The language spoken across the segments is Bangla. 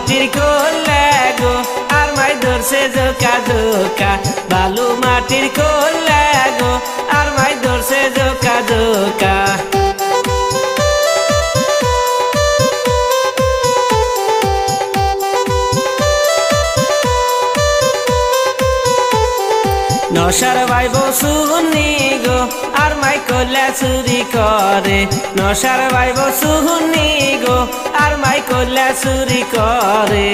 মাটির কোলে গো আর মাই ধরছে জোকা জোকা বালু মাটির কোলে গো আর মাই ধরছে জোকা জোকা নশার ভাইব সুহুনি গো আর মাই কোলে চুরি করে নশার ভাইব সুহুনি গো আর মাই কোলে চুরি করে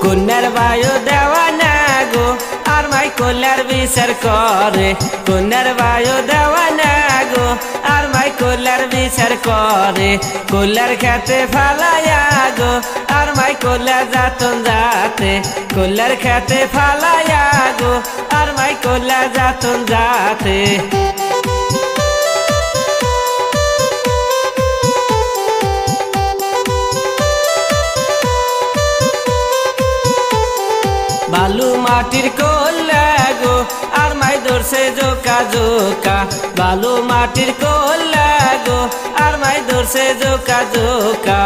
কন্যার বায়ু দেওয়া না গো আর মাই কোলার বিচার করে কন্যার বায়ু দেওয়া না গো আর মাই কোলার বিচার করে কোলার খেতে ফালায়া গো আর মাই কোলা যাতন যাতে কোলার খেতে ফালায়া গো আর মাই কোলা যাতন যাতে বালু মাটির কোলে গো আর মাই ধরছে জোকা জোকা বালু মাটির কোলে গো আর মাই ধরছে জোকা জোকা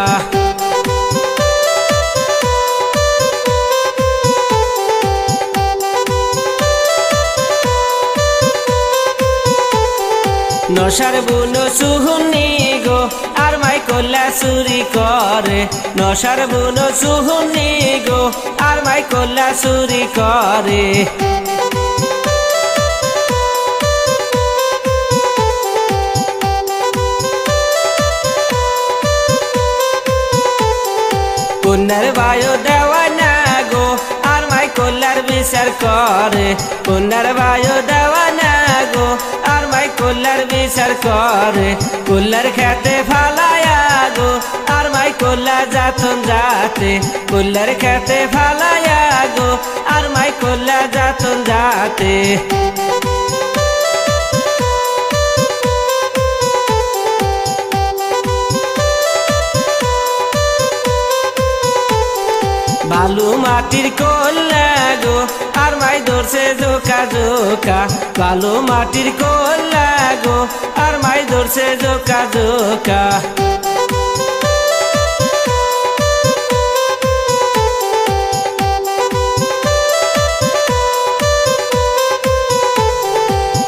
নশার বুনো সুহুনি গো আর মাই কোলা চুরি করে নশার বুনো সুহুনি গো আর মাই কোলা চুরি করে কন্যার বায়ু দেওয়া না গো আর মাই কোলার বিচার করে কন্যার বায়ু দেওয়া না গো আর মাই কোলার বিচার করে কোলার খেতে ফালায়া গো আর মাই কোলা যাতন যাতে কোলার খেতে ফালায়া গো আর মাই কোলা যাতন যাতে বালু মাটির কোলে গো আর মাই ধরছে জোকা জোকা বালু মাটির কোলে গো আর মাই ধরছে জোকা জোকা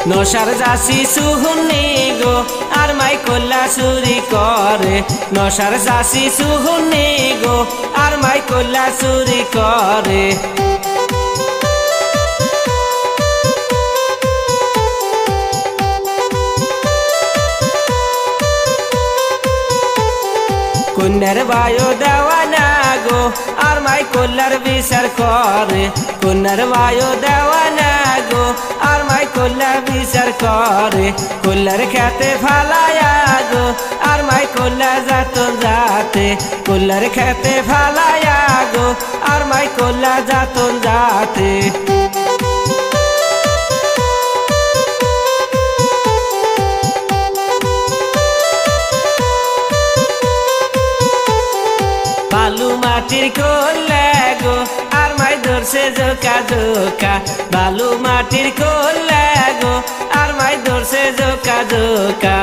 নশার জাসি সুহুনি গো আর মাই কোলা চুরি করে নশার জাসি সুহুনি গো আর মাই কোলা চুরি করে কন্যার বায়ু দেওয়া না গো আর মাই কোলার বিচার করে কন্যার বায়ু দেওয়া না গো আর মাই কোলা বিচার করে কোলার খেতে ফালায়া গো আর মাই কোলা যাতন যাতে কোলার খেতে ফালায়া গো আর মাই কোলা যাতন যাতে বালু মাটির কোলে গো আর মাই ধরছে জোকা জোকা বালু মাটির কোলে গো আর মাই ধরছে জোকা জোকা।